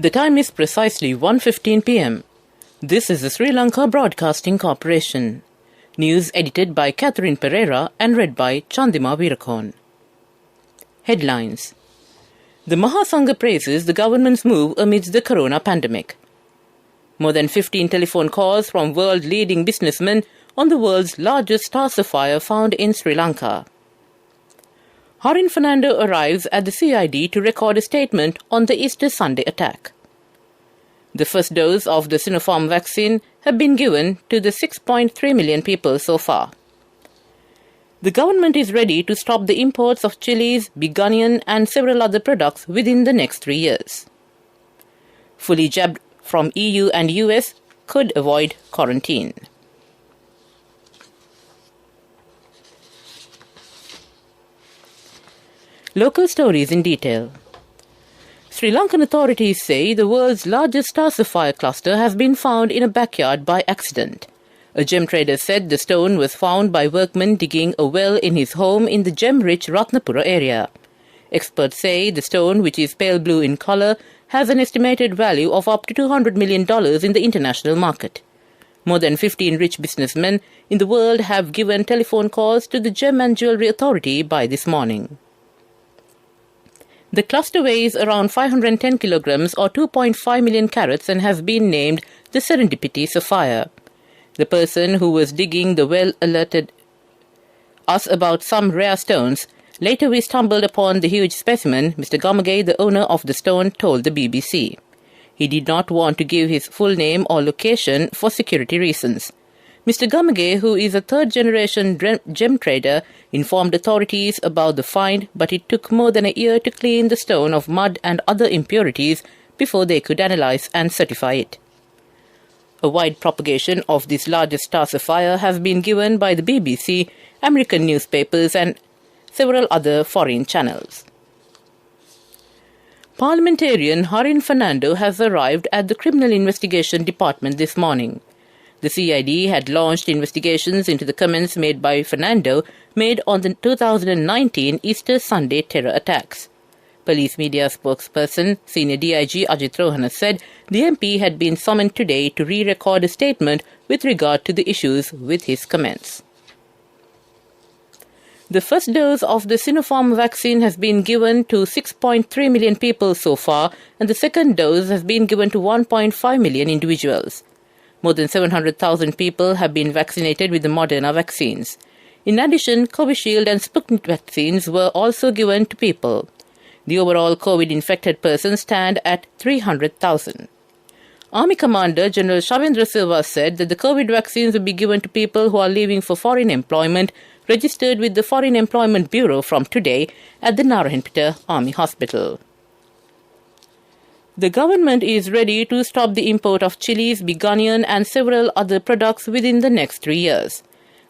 The time is precisely 1:15 p.m. This is the Sri Lanka Broadcasting Corporation. News edited by Catherine Pereira and read by Chandima Virakon. Headlines. The Mahasangha praises the government's move amidst the corona pandemic. More than 15 telephone calls from world-leading businessmen on the world's largest star sapphire found in Sri Lanka. Harin Fernando arrives at the CID to record a statement on the Easter Sunday attack. The first dose of the Sinopharm vaccine have been given to the 6.3 million people so far. The government is ready to stop the imports of chilies, big onion and several other products within the next 3 years. Fully jabbed from EU and US could avoid quarantine. Local stories in detail. Sri Lankan authorities say the world's largest star sapphire cluster has been found in a backyard by accident. A gem trader said the stone was found by workmen digging a well in his home in the gem-rich Ratnapura area. Experts say the stone, which is pale blue in color, has an estimated value of up to $200 million in the international market. More than 15 rich businessmen in the world have given telephone calls to the Gem and Jewellery Authority by this morning. The cluster weighs around 510 kilograms or 2.5 million carats and has been named the Serendipity Sapphire. The person who was digging the well alerted us about some rare stones. Later we stumbled upon the huge specimen, Mr. Gamage, the owner of the stone, told the BBC. He did not want to give his full name or location for security reasons. Mr. Gamage, who is a third-generation gem trader, informed authorities about the find, but it took more than a year to clean the stone of mud and other impurities before they could analyze and certify it. A wide propagation of this largest star sapphire has been given by the BBC, American newspapers and several other foreign channels. Parliamentarian Harin Fernando has arrived at the Criminal Investigation Department this morning. The CID had launched investigations into the comments made by Fernando made on the 2019 Easter Sunday terror attacks. Police media spokesperson Senior DIG Ajit Rohana said the MP had been summoned today to re-record a statement with regard to the issues with his comments. The first dose of the Sinopharm vaccine has been given to 6.3 million people so far, and the second dose has been given to 1.5 million individuals. More than 700,000 people have been vaccinated with the Moderna vaccines. In addition, Covishield and Sputnik vaccines were also given to people. The overall COVID-infected persons stand at 300,000. Army Commander General Shavendra Silva said that the COVID vaccines will be given to people who are leaving for foreign employment registered with the Foreign Employment Bureau from today at the Narayanpeta Army Hospital. The government is ready to stop the import of chilies, big onion and several other products within the next 3 years.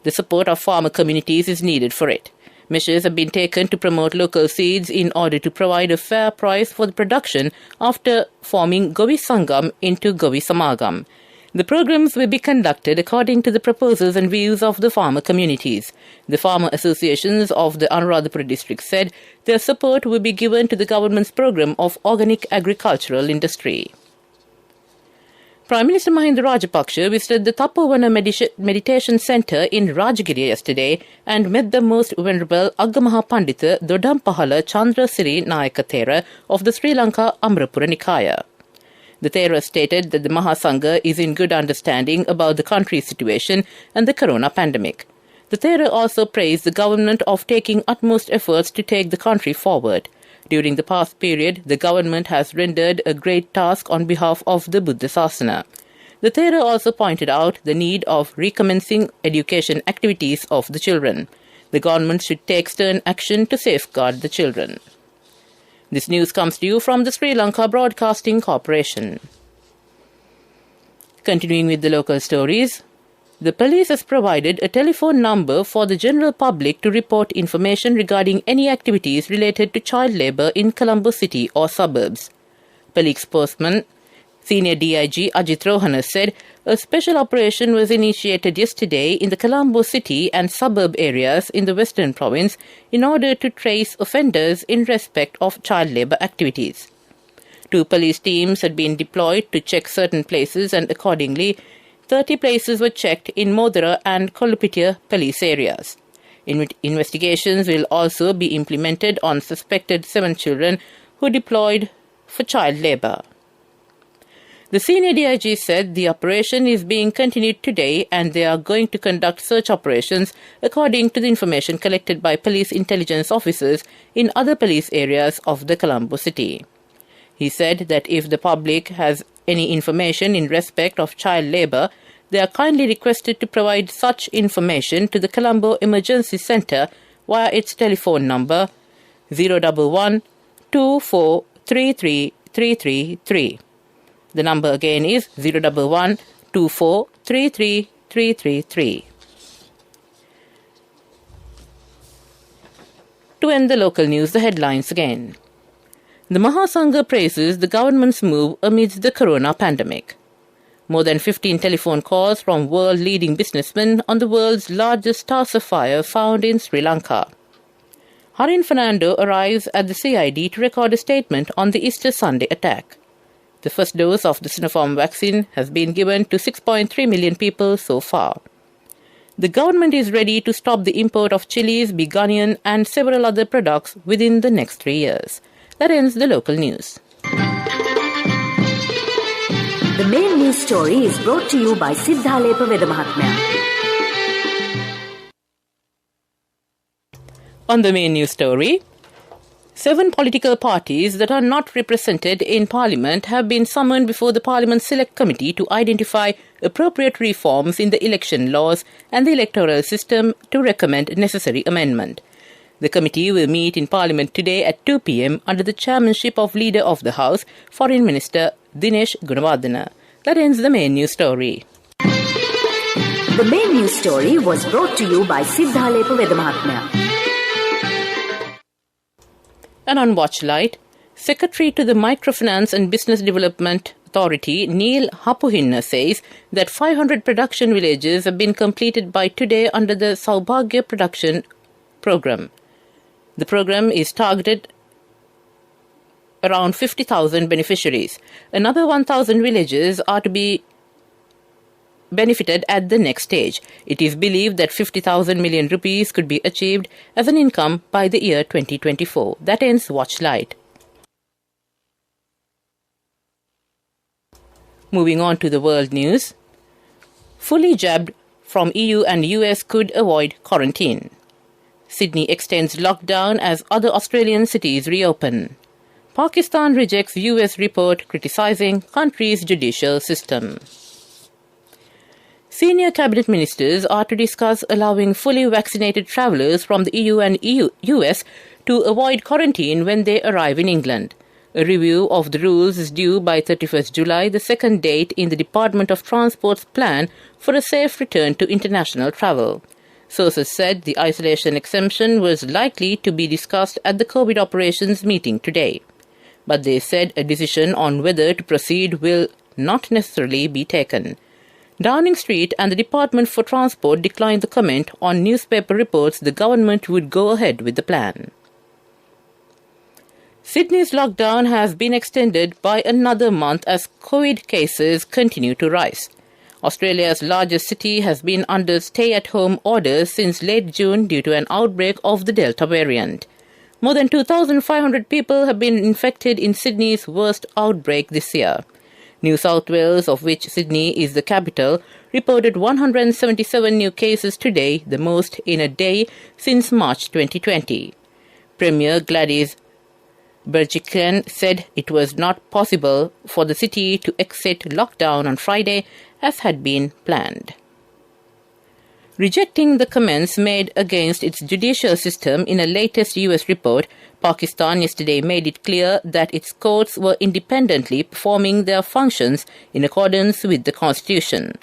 The support of farmer communities is needed for it. Measures have been taken to promote local seeds in order to provide a fair price for the production after forming Govi Sangam into Govi Samagam. The programs will be conducted according to the proposals and views of the farmer communities. The farmer associations of the Anuradhapura district said their support will be given to the government's program of organic agricultural industry. Prime Minister Mahinda Rajapaksa visited the Tapovana Meditation Centre in Rajagiri yesterday and met the Most Venerable Agamaha Pandita Dodampahala Chandra Siri Nayaka Thera of the Sri Lanka Amrapura Nikaya. The Thera stated that the Mahasangha is in good understanding about the country's situation and the corona pandemic. The Thera also praised the government of taking utmost efforts to take the country forward. During the past period, the government has rendered a great task on behalf of the Buddha Sasana. The Thera also pointed out the need of recommencing education activities of the children. The government should take stern action to safeguard the children. This news comes to you from the Sri Lanka Broadcasting Corporation. Continuing with the local stories, the police has provided a telephone number for the general public to report information regarding any activities related to child labour in Colombo city or suburbs. Police spokesman Senior DIG Ajit Rohana said a special operation was initiated yesterday in the Colombo city and suburb areas in the Western Province in order to trace offenders in respect of child labour activities. 2 police teams had been deployed to check certain places, and accordingly, 30 places were checked in Modara and Kolupitiya police areas. Investigations will also be implemented on suspected 7 children who deployed for child labour. The senior DIG said the operation is being continued today and they are going to conduct search operations according to the information collected by police intelligence officers in other police areas of the Colombo city. He said that if the public has any information in respect of child labour, they are kindly requested to provide such information to the Colombo Emergency Centre via its telephone number 011 24 33 333. The number again is 011 24 33 333. To end the local news, the headlines again. The Mahasangha praises the government's move amidst the corona pandemic. More than 15 telephone calls from world-leading businessmen on the world's largest star sapphire found in Sri Lanka. Harin Fernando arrives at the CID to record a statement on the Easter Sunday attack. The first dose of the Sinopharm vaccine has been given to 6.3 million people so far. The government is ready to stop the import of chilies, bigonian and several other products within the next 3 years. That ends the local news. The main news story is brought to you by Siddhalepa Vedamahatmya. On the main news story, 7 political parties that are not represented in Parliament have been summoned before the Parliament Select Committee to identify appropriate reforms in the election laws and the electoral system to recommend necessary amendment. The committee will meet in Parliament today at 2 p.m. under the chairmanship of Leader of the House, Foreign Minister Dinesh Gunawardena. That ends the main news story. The main news story was brought to you by Siddhalepa Vedamahatmya. And on Watchlight, Secretary to the Microfinance and Business Development Authority Neil Hapuhinna says that 500 production villages have been completed by today under the Saubhagya Production Program. The program is targeted around 50,000 beneficiaries. Another 1,000 villages are to be benefited at the next stage. It is believed that 50,000 million rupees could be achieved as an income by the year 2024. That ends Watchlight. Moving on to the world news. Fully jabbed from EU and US could avoid quarantine. Sydney extends lockdown as other Australian cities reopen. Pakistan rejects US report criticising country's judicial system. Senior cabinet ministers are to discuss allowing fully vaccinated travellers from the EU and US to avoid quarantine when they arrive in England. A review of the rules is due by 31st July, the second date in the Department of Transport's plan for a safe return to international travel. Sources said the isolation exemption was likely to be discussed at the COVID operations meeting today. But they said a decision on whether to proceed will not necessarily be taken. Downing Street and the Department for Transport declined the comment on newspaper reports the government would go ahead with the plan. Sydney's lockdown has been extended by another month as COVID cases continue to rise. Australia's largest city has been under stay-at-home orders since late June due to an outbreak of the Delta variant. More than 2,500 people have been infected in Sydney's worst outbreak this year. New South Wales, of which Sydney is the capital, reported 177 new cases today, the most in a day since March 2020. Premier Gladys Berejiklian said it was not possible for the city to exit lockdown on Friday as had been planned. Rejecting the comments made against its judicial system in a latest US report, Pakistan yesterday made it clear that its courts were independently performing their functions in accordance with the constitution.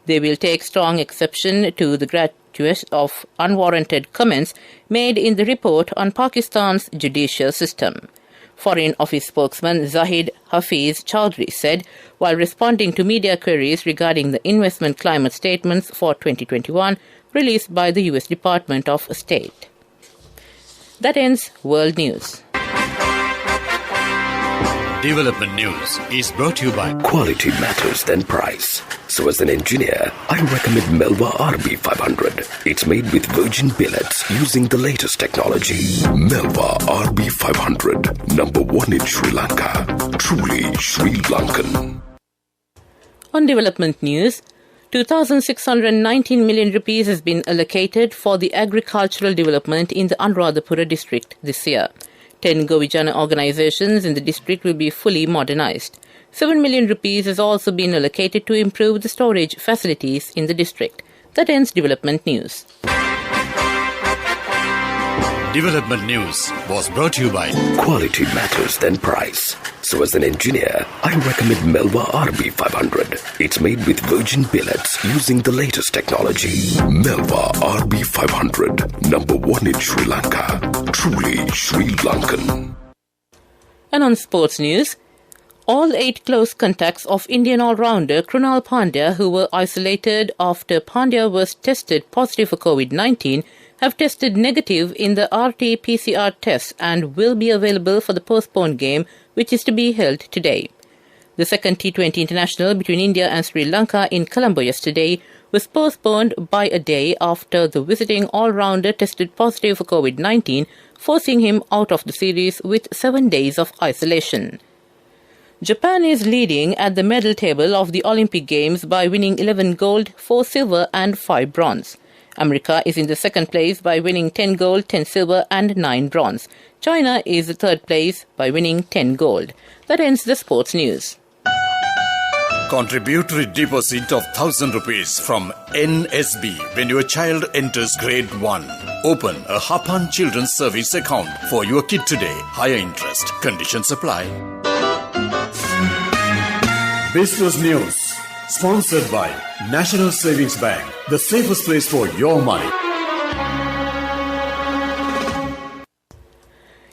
They will take strong exception to the gratuity of unwarranted comments made in the report on Pakistan's judicial system. Foreign Office spokesman Zahid Hafiz Chowdhury said while responding to media queries regarding the investment climate statements for 2021 released by the US Department of State. That ends World News. Development News is brought to you by Quality matters than price. So as an engineer, I recommend Melva RB500. It's made with virgin billets using the latest technology. Melva RB500, #1 in Sri Lanka. Truly Sri Lankan. On development news, 2,619 million rupees has been allocated for the agricultural development in the Anuradhapura district this year. 10 Govijana organizations in the district will be fully modernized. 7 million rupees has also been allocated to improve the storage facilities in the district. That ends development news. Development News was brought to you by Quality matters than price. So as an engineer, I recommend Melva RB500. It's made with virgin billets using the latest technology. Melva RB500, #1 in Sri Lanka. Truly Sri Lankan. And on sports news, all 8 close contacts of Indian all-rounder Krunal Pandya, who were isolated after Pandya was tested positive for COVID-19, have tested negative in the RT-PCR test and will be available for the postponed game, which is to be held today. The second T20 international between India and Sri Lanka in Colombo yesterday was postponed by a day after the visiting all-rounder tested positive for COVID-19, forcing him out of the series with 7 days of isolation. Japan is leading at the medal table of the Olympic Games by winning 11 gold, 4 silver and 5 bronze. America is in the second place by winning 10 gold, 10 silver and 9 bronze. China is the third place by winning 10 gold. That ends the sports news. Contributory deposit of 1,000 rupees from NSB when your child enters grade 1. Open a Hapan Children's Service account for your kid today. Higher interest. Conditions apply. Business News. Sponsored by National Savings Bank, the safest place for your money.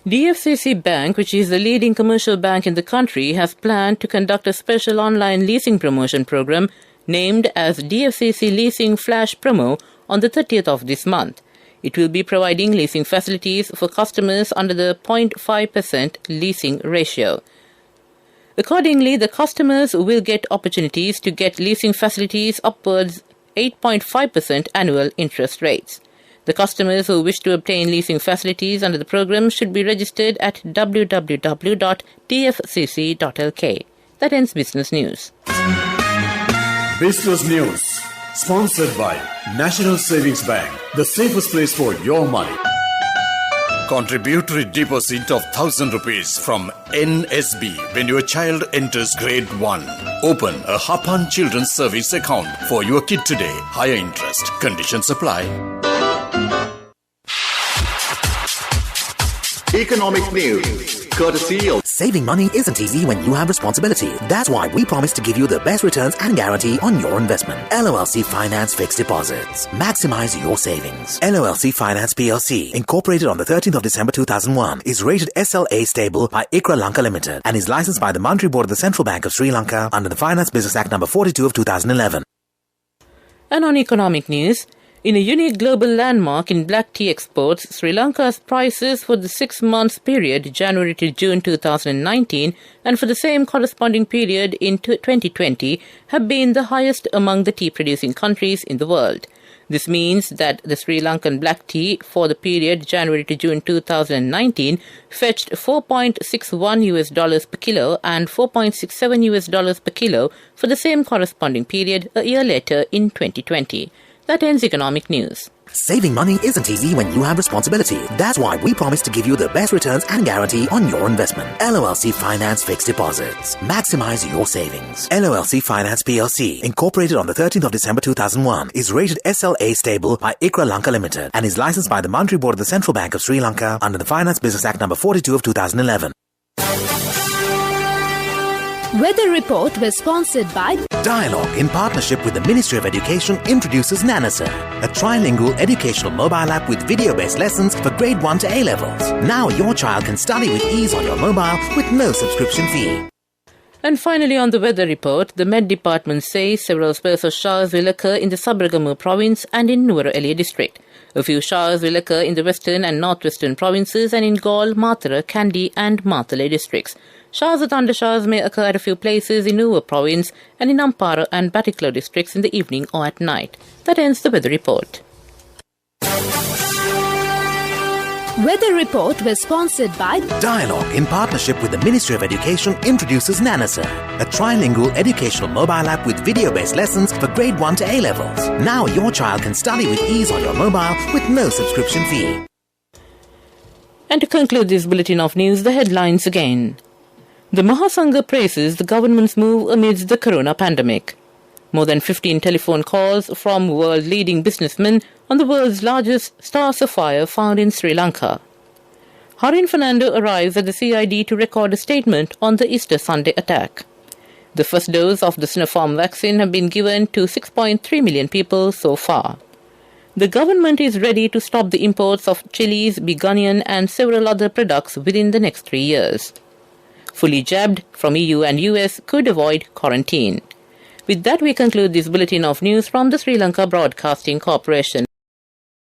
DFCC Bank, which is the leading commercial bank in the country, has planned to conduct a special online leasing promotion program named as DFCC Leasing Flash Promo on the 30th of this month. It will be providing leasing facilities for customers under the 0.5% leasing ratio. Accordingly, the customers will get opportunities to get leasing facilities upwards 8.5% annual interest rates. The customers who wish to obtain leasing facilities under the program should be registered at www.dfcc.lk. That ends business news. Business News. Sponsored by National Savings Bank, the safest place for your money. Contributory deposit of 1,000 rupees from NSB when your child enters grade 1. Open a Hapan Children's Service account for your kid today. Higher interest. Conditions apply. Economic news, courtesy of Saving money isn't easy when you have responsibility. That's why we promise to give you the best returns and guarantee on your investment. LOLC Finance Fixed Deposits. Maximize your savings. LOLC Finance PLC, incorporated on the 13th of December 2001, is rated SLA stable by ICRA Lanka Limited and is licensed by the Monetary Board of the Central Bank of Sri Lanka under the Finance Business Act No. 42 of 2011. And on economic news, in a unique global landmark in black tea exports, Sri Lanka's prices for the 6 months period January to June 2019 and for the same corresponding period in 2020 have been the highest among the tea-producing countries in the world. This means that the Sri Lankan black tea for the period January to June 2019 fetched $4.61 per kilo and $4.67 per kilo for the same corresponding period a year later in 2020. That ends economic news. Saving money isn't easy when you have responsibility. That's why we promise to give you the best returns and guarantee on your investment. LOLC Finance Fixed Deposits. Maximize your savings. LOLC Finance PLC, incorporated on the 13th of December 2001, is rated SLA stable by ICRA Lanka Limited and is licensed by the Monetary Board of the Central Bank of Sri Lanka under the Finance Business Act No. 42 of 2011. Weather report was sponsored by Dialogue, in partnership with the Ministry of Education, introduces Nanasa, a trilingual educational mobile app with video-based lessons for grade 1 to A-levels. Now your child can study with ease on your mobile with no subscription fee. And finally, on the weather report, the Met Department says several spells of showers will occur in the Sabaragamu province and in Nuwara Eliya district. A few showers will occur in the western and northwestern provinces and in Galle, Mathura, Kandy and Matale districts. Showers or thundershowers may occur at a few places in Nuwa province and in Ampara and Batiklo districts in the evening or at night. That ends the weather report. Weather report was sponsored by Dialogue, in partnership with the Ministry of Education, introduces Nanasa, a trilingual educational mobile app with video-based lessons for grade 1 to A-levels. Now your child can study with ease on your mobile with no subscription fee. And to conclude this bulletin of news, the headlines again. The Mahasangha praises the government's move amidst the corona pandemic. More than 15 telephone calls from world-leading businessmen on the world's largest star sapphire found in Sri Lanka. Harin Fernando arrives at the CID to record a statement on the Easter Sunday attack. The first dose of the Sinopharm vaccine have been given to 6.3 million people so far. The government is ready to stop the imports of chilies, begonia and several other products within the next 3 years. Fully jabbed from EU and US could avoid quarantine. With that, we conclude this bulletin of news from the Sri Lanka Broadcasting Corporation.